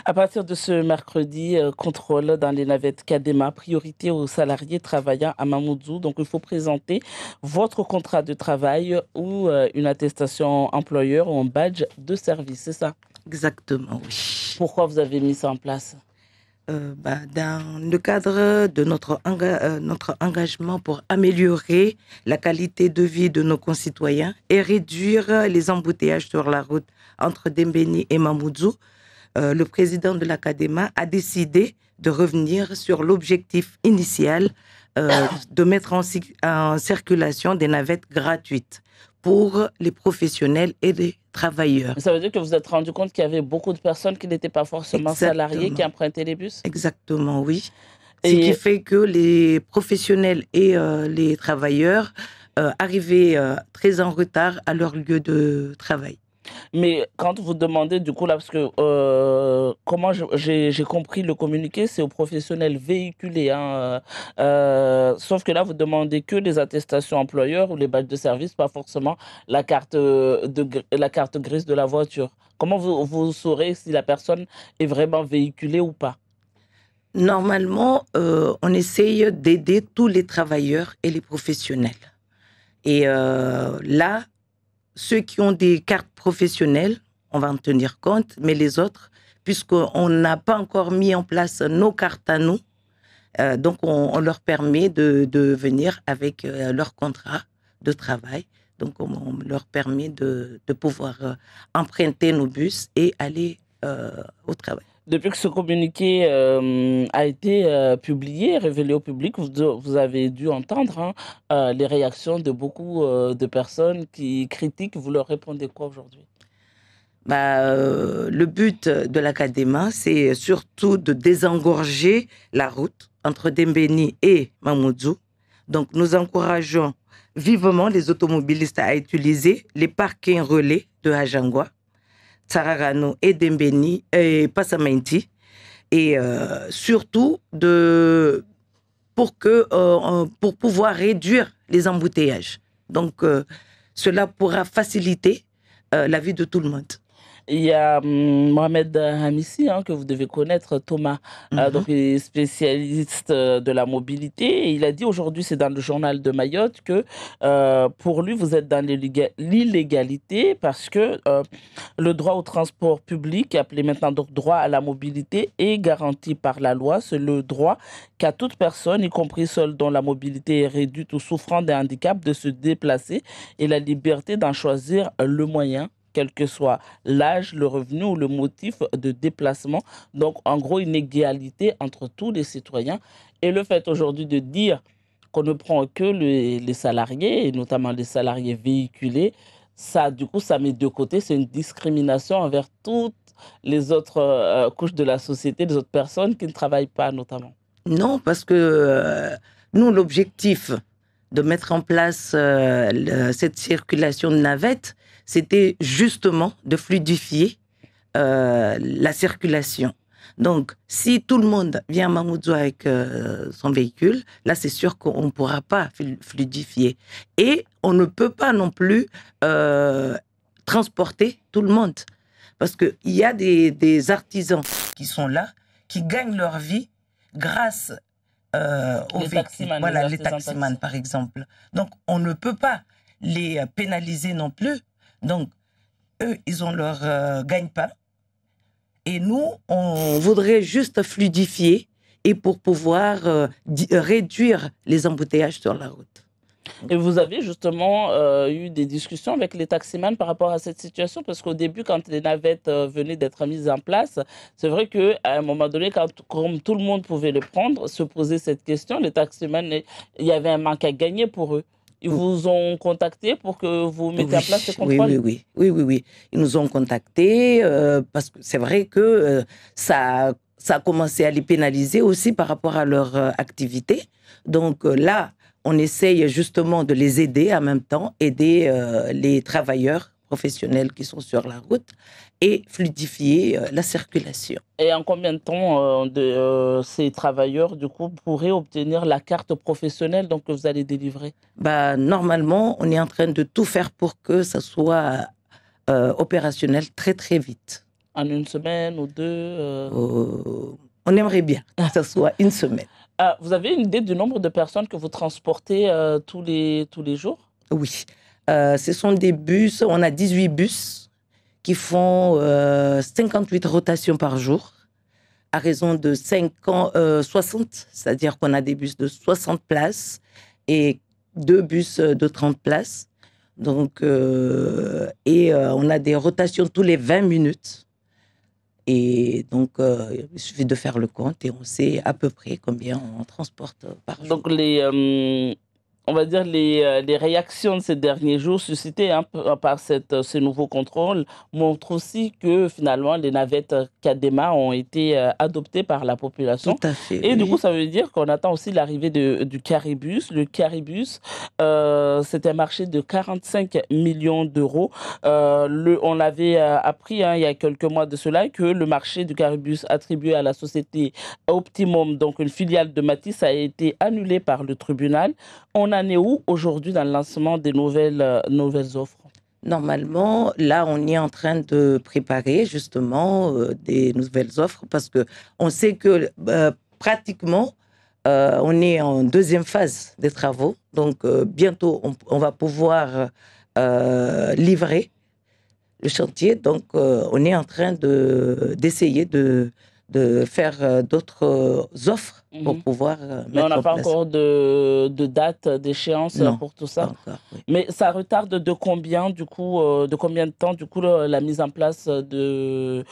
À partir de ce mercredi, contrôle dans les navettes Cadema, priorité aux salariés travaillant à Mamoudzou. Donc, il faut présenter votre contrat de travail ou une attestation employeur ou un badge de service, c'est ça? Exactement, oui. Pourquoi vous avez mis ça en place? Dans le cadre de notre engagement pour améliorer la qualité de vie de nos concitoyens et réduire les embouteillages sur la route entre Dembéni et Mamoudzou, le président de l'Académie a décidé de revenir sur l'objectif initial de mettre en circulation des navettes gratuites pour les professionnels et les travailleurs. Ça veut dire que vous vous êtes rendu compte qu'il y avait beaucoup de personnes qui n'étaient pas forcément salariées qui empruntaient les bus? Exactement, oui. Ce qui fait que les professionnels et les travailleurs arrivaient très en retard à leur lieu de travail. Mais quand vous demandez, du coup, là, parce que comment j'ai compris le communiqué, c'est aux professionnels véhiculés. Hein, sauf que là, vous demandez que les attestations employeurs ou les badges de service, pas forcément la carte, la carte grise de la voiture. Comment vous saurez si la personne est vraiment véhiculée ou pas? Normalement, on essaye d'aider tous les travailleurs et les professionnels. Et là, ceux qui ont des cartes professionnelles, on va en tenir compte, mais les autres, puisqu'on n'a pas encore mis en place nos cartes à nous, donc on leur permet de venir avec leur contrat de travail. Donc on leur permet de pouvoir emprunter nos bus et aller au travail. Depuis que ce communiqué a été publié, révélé au public, vous avez dû entendre les réactions de beaucoup de personnes qui critiquent. Vous leur répondez quoi aujourd'hui? Le but de l'Académie, c'est surtout de désengorger la route entre Dembéni et Mamoudzou. Donc, nous encourageons vivement les automobilistes à utiliser les parkings relais de Hajangwa, Tsararano et Dembéni et Passamenti. Et surtout pour pouvoir réduire les embouteillages. Donc, cela pourra faciliter la vie de tout le monde. Il y a Mohamed Hamissi, que vous devez connaître, Thomas, donc il est spécialiste de la mobilité. Et il a dit aujourd'hui, c'est dans le journal de Mayotte, que pour lui, vous êtes dans l'illégalité parce que le droit au transport public, appelé maintenant donc droit à la mobilité, est garanti par la loi. C'est le droit qu'a toute personne, y compris celle dont la mobilité est réduite ou souffrant d'un handicap, de se déplacer et la liberté d'en choisir le moyen, quel que soit l'âge, le revenu ou le motif de déplacement. Donc, en gros, une égalité entre tous les citoyens. Et le fait aujourd'hui de dire qu'on ne prend que les salariés, et notamment les salariés véhiculés, ça, du coup, ça met de côté. C'est une discrimination envers toutes les autres couches de la société, les autres personnes qui ne travaillent pas, notamment. Non, parce que nous, l'objectif de mettre en place cette circulation de navettes, c'était justement de fluidifier la circulation. Donc, si tout le monde vient à Mamoudzou avec son véhicule, là, c'est sûr qu'on ne pourra pas fluidifier. Et on ne peut pas non plus transporter tout le monde. Parce qu'il y a des artisans qui sont là, qui gagnent leur vie grâce aux véhicules. Voilà, les taximans, par exemple. Donc, on ne peut pas les pénaliser non plus. Donc, eux, ils ont leur gagne-pain. Et nous, on voudrait juste fluidifier et pour pouvoir réduire les embouteillages sur la route. Et vous avez justement eu des discussions avec les taximans par rapport à cette situation? Parce qu'au début, quand les navettes venaient d'être mises en place, c'est vrai qu'à un moment donné, comme tout le monde pouvait le prendre, se poser cette question, les taximans, il y avait un manque à gagner pour eux. Ils vous ont contacté pour que vous mettiez en place ces contrôles? Oui. Ils nous ont contactés parce que c'est vrai que ça a commencé à les pénaliser aussi par rapport à leur activité. Donc là, on essaye justement de les aider en même temps, aider les travailleurs professionnels qui sont sur la route et fluidifier la circulation. Et en combien de temps ces travailleurs, du coup, pourraient obtenir la carte professionnelle donc, que vous allez délivrer? Normalement, on est en train de tout faire pour que ça soit opérationnel très, très vite. En une semaine ou deux On aimerait bien que ce soit une semaine. Vous avez une idée du nombre de personnes que vous transportez tous les jours? Oui. Ce sont des bus, on a 18 bus qui font 58 rotations par jour, à raison de 60, c'est-à-dire qu'on a des bus de 60 places et 2 bus de 30 places. Donc, on a des rotations tous les 20 minutes. Et donc, il suffit de faire le compte et on sait à peu près combien on transporte par jour. Donc, on va dire les réactions de ces derniers jours suscitées par ce nouveau contrôle montrent aussi que finalement les navettes Kadema ont été adoptées par la population. Tout à fait. Et oui. du coup, ça veut dire qu'on attend aussi l'arrivée du Caribus. Le Caribus, c'est un marché de 45 millions d'euros. On avait appris il y a quelques mois de cela que le marché du Caribus attribué à la société Optimum, donc une filiale de Matisse, a été annulé par le tribunal. On en est où aujourd'hui dans le lancement des nouvelles offres? Normalement, là, on est en train de préparer justement des nouvelles offres parce que on sait que pratiquement, on est en deuxième phase des travaux. Donc, bientôt, on va pouvoir livrer le chantier. Donc, on est en train d'essayer de faire d'autres offres pour pouvoir Mais on mettre n'a en pas place. encore de date, d'échéance Non, pour tout pas ça. encore, oui. Mais ça retarde de combien, du coup, de combien de temps, du coup, la mise en place des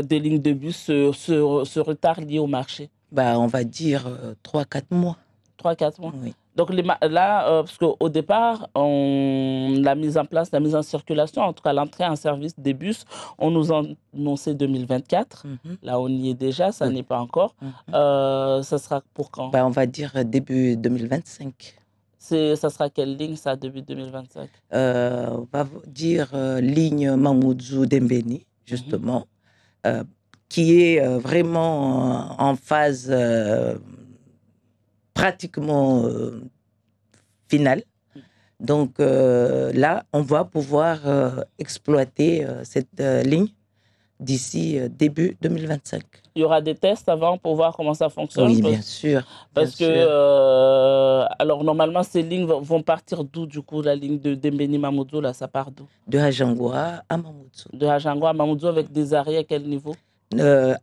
lignes de bus, ce retard lié au marché? Bah, on va dire 3-4 mois. 3-4 mois. Oui. Donc là, parce qu'au départ, la mise en circulation, en tout cas l'entrée en service des bus, on nous a annoncé 2024. Là, on y est déjà, ça Oui. n'est pas encore. Ça sera pour quand? Bah, on va dire début 2025. Ça sera quelle ligne, ça, début 2025? On va dire ligne Mamoudzou-Dembéni, justement, qui est vraiment en phase pratiquement finale. Donc là, on va pouvoir exploiter cette ligne d'ici début 2025. Il y aura des tests avant pour voir comment ça fonctionne? Oui, bien sûr. Parce que, alors normalement, ces lignes vont partir d'où, du coup, la ligne de Dembéni Mamoudzou, là, ça part d'où? De Hajangwa à Mamoudzou. De Hajangwa à Mamoudzou, avec des arrêts à quel niveau?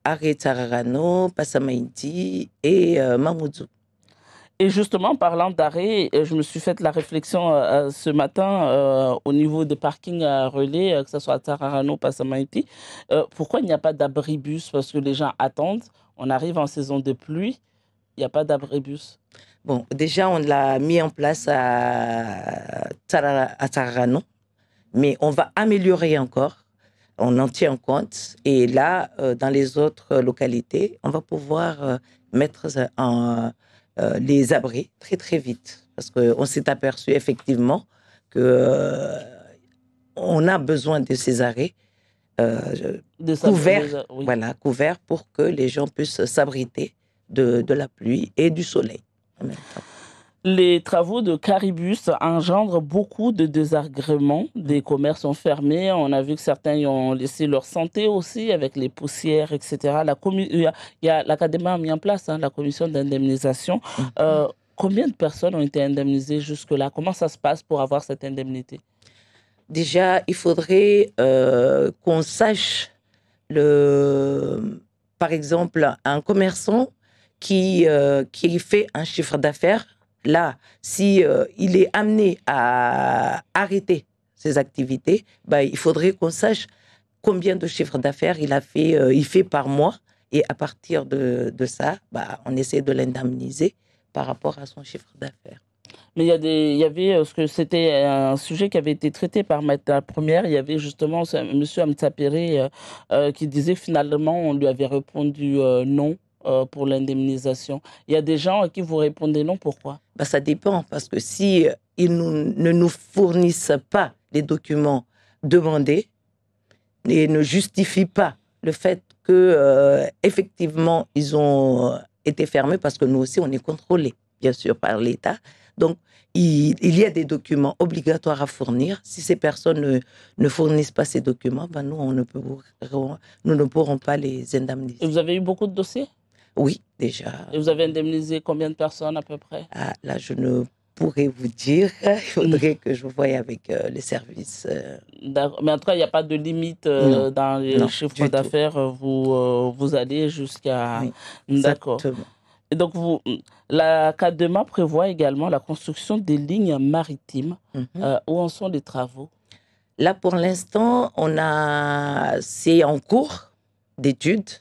Arrêt Tsararano, Passamainti et Mamoudzou. Et justement, parlant d'arrêt, je me suis fait la réflexion ce matin au niveau des parkings à relais, que ce soit à Tsararano, Passamainti. Pourquoi il n'y a pas d'abribus? Parce que les gens attendent. On arrive en saison de pluie, il n'y a pas d'abribus. Bon, déjà, on l'a mis en place à Tsararano, mais on va améliorer encore. On en tient compte. Et là, dans les autres localités, on va pouvoir mettre les abris très, très vite. Parce qu'on s'est aperçu effectivement que on a besoin de ces arrêts couverts, oui. voilà, couverts pour que les gens puissent s'abriter de la pluie et du soleil en même temps. Les travaux de Caribus engendrent beaucoup de désagréments. Des commerces sont fermés. On a vu que certains y ont laissé leur santé aussi avec les poussières, etc. L'Académie a mis en place la commission d'indemnisation. Combien de personnes ont été indemnisées jusque-là? Comment ça se passe pour avoir cette indemnité? Déjà, il faudrait qu'on sache, par exemple, un commerçant qui fait un chiffre d'affaires. Là, si il est amené à arrêter ses activités, bah, il faudrait qu'on sache combien de chiffre d'affaires il fait par mois. Et à partir de ça, bah, on essaie de l'indemniser par rapport à son chiffre d'affaires. Mais il y avait, parce que c'était un sujet qui avait été traité par Mata Première, il y avait justement M. Amtsapéré qui disait finalement on lui avait répondu non pour l'indemnisation. Il y a des gens à qui vous répondez non, pourquoi? Bah, ça dépend, parce que si ils ne nous fournissent pas les documents demandés et ne justifient pas le fait que effectivement ils ont été fermés, parce que nous aussi on est contrôlés bien sûr par l'État. Donc, il y a des documents obligatoires à fournir. Si ces personnes ne fournissent pas ces documents, ben nous, nous ne pourrons pas les indemniser. Et vous avez eu beaucoup de dossiers? Oui, déjà. Et vous avez indemnisé combien de personnes à peu près? Ah, là, je ne pourrais vous dire. Il faudrait que je voie avec les services. Mais en tout cas, il n'y a pas de limite Non, dans les non, chiffres du tout. d'affaires. Vous allez jusqu'à... Oui, D'accord. exactement. Et donc, la CADEMA prévoit également la construction des lignes maritimes. Où en sont les travaux? Là, pour l'instant, c'est en cours d'études,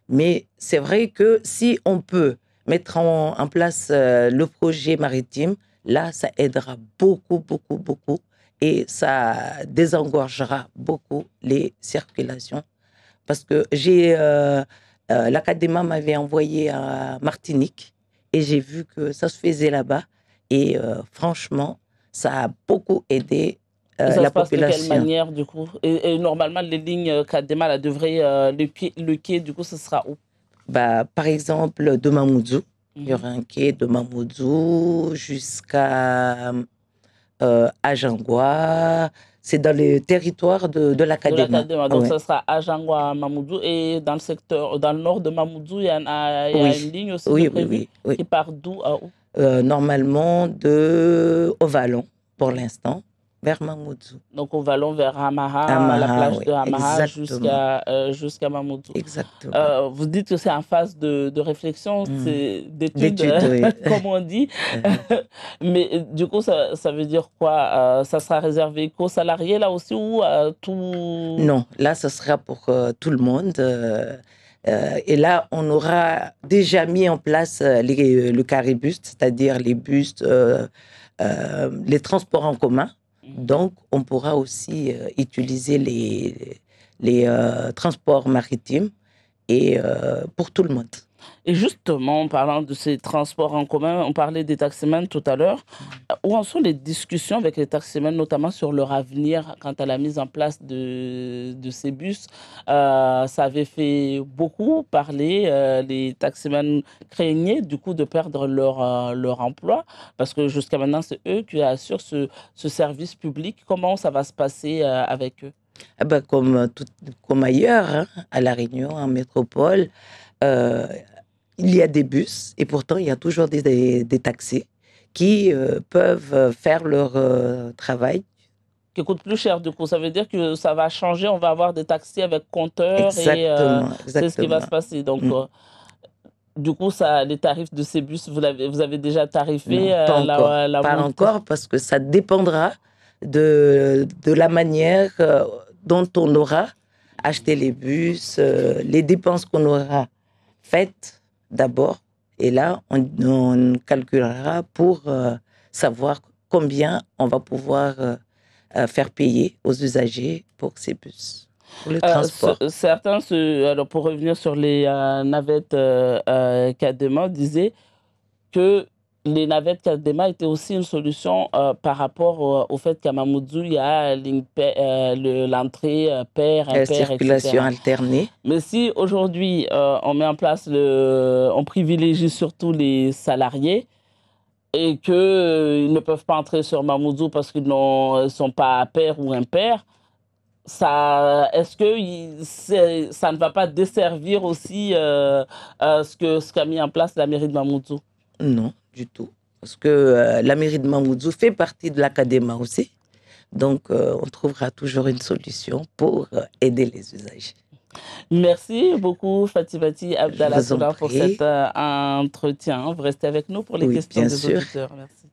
mais c'est vrai que si on peut mettre en place le projet maritime, là, ça aidera beaucoup, beaucoup, beaucoup, et ça désengorgera beaucoup les circulations. Parce que l'Académie m'avait envoyé à Martinique, et j'ai vu que ça se faisait là-bas, et franchement, ça a beaucoup aidé Et ça la se passe de quelle population. manière, du coup? Et normalement, les lignes CADEMA, là, devraient, le quai, du coup, ce sera où? Bah, par exemple, de Mamoudzou, il y aura un quai de Mamoudzou jusqu'à Ajangwa. C'est dans le territoire de De l'Académie. l'Académie. Donc, Ouais. ça sera Ajangwa, Mamoudzou. Et dans le secteur, dans le nord de Mamoudzou, il y a Oui, une ligne aussi de oui, prévue oui. qui part d'où à où? Normalement, de Ovalon, pour l'instant, vers Mamoudzou. Donc, au Vallon vers Hamaha, la Amaha, plage oui, de Hamaha exactement. jusqu'à Mamoudzou. Exactement. Vous dites que c'est en phase de réflexion, d'étude, D'études, oui. comme on dit. Mais du coup, ça veut dire quoi? Ça sera réservé qu'aux salariés là aussi ou à tout? Non, là, ce sera pour tout le monde. Et là, on aura déjà mis en place le caribus, c'est-à-dire les bus, les transports en commun. Donc, on pourra aussi utiliser les transports maritimes et pour tout le monde. Et justement, en parlant de ces transports en commun, on parlait des taximens tout à l'heure. Où en sont les discussions avec les taximens, notamment sur leur avenir quant à la mise en place de ces bus? Ça avait fait beaucoup parler. Les taximens craignaient du coup de perdre leur emploi parce que jusqu'à maintenant, c'est eux qui assurent ce service public. Comment ça va se passer avec eux? Ah ben, comme ailleurs, hein, à La Réunion, en métropole, il y a des bus et pourtant il y a toujours des taxis qui peuvent faire leur travail. Qui coûte plus cher du coup. Ça veut dire que ça va changer. On va avoir des taxis avec compteur et Exactement, c'est ce qui va se exactement. passer. Donc, du coup, les tarifs de ces bus, vous avez déjà tarifé Non, pas encore. la Pas montée? encore parce que ça dépendra de la manière dont on aura acheté les bus, les dépenses qu'on aura faites d'abord. Et là, on calculera pour savoir combien on va pouvoir faire payer aux usagers pour ces bus, pour le transport. Alors pour revenir sur les navettes Cadema, disaient que les navettes Cadema étaient aussi une solution par rapport au fait qu'à Mamoudzou, il y a l'entrée pair, impair, Circulation etc. alternée. Mais si aujourd'hui on met en place on privilégie surtout les salariés et qu'ils ne peuvent pas entrer sur Mamoudzou parce qu'ils ne sont pas pair ou impairs, est-ce que ça ne va pas desservir aussi ce qu'a mis en place la mairie de Mamoudzou? Non, du tout. Parce que la mairie de Mamoudzou fait partie de l'Académie aussi. Donc, on trouvera toujours une solution pour aider les usagers. Merci beaucoup, Fatibati Je Abdallah vous en Soula, pour cet prie. entretien. Vous restez avec nous pour les Oui, questions bien des sûr. auditeurs. Merci.